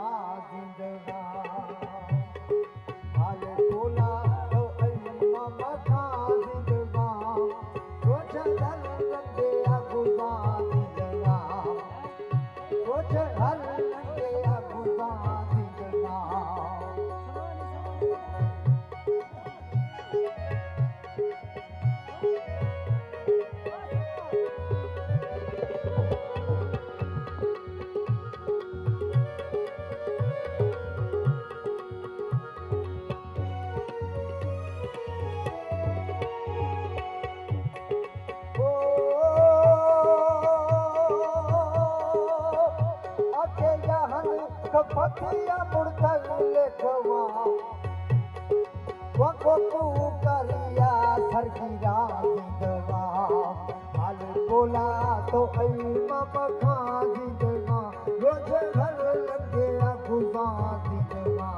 जिंदगा हाल बोला तो मामा खा जिंदगा रोज हल लगे अगुदा जिंदगा रोज हल लगे अगुदा जिंदगा कपतिया मुड़तल लेखवा वको तू करिया सरगिरा जिंदगा हाल बोला तो मखा जिंदगा रोज घर लगे अगुदा जिंदगा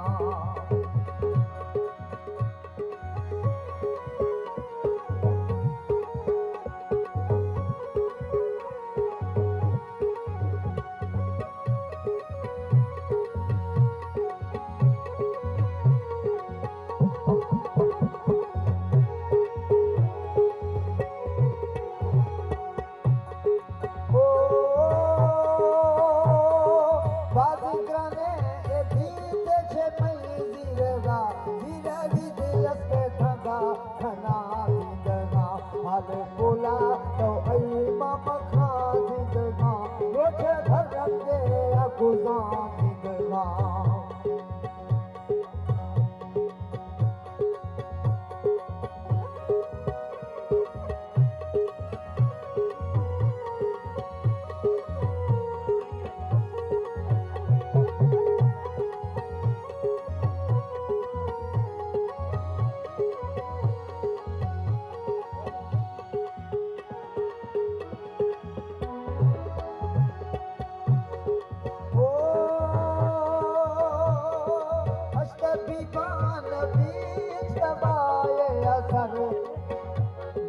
बोला तो मामा खा जिंदगा रोज घर लगे अगुदा जिंदगा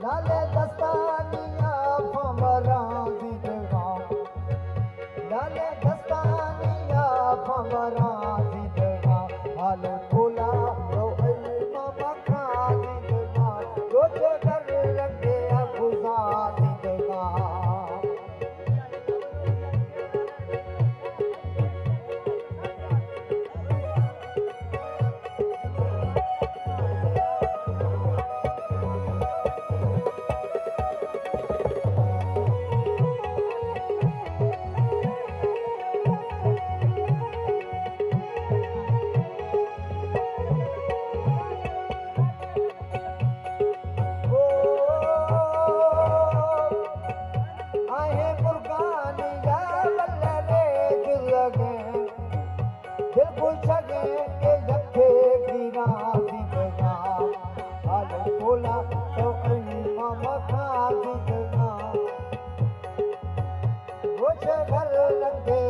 लाले दस्तानिया फमरा जिंदगा लाले दस्तानिया फमरा जिंदगा हाल बोला तो मामा खा जिंदगा रोज घर लगे अगुदा जिंदगा बोला तो मामा खा जिंदगा रोज घर लगे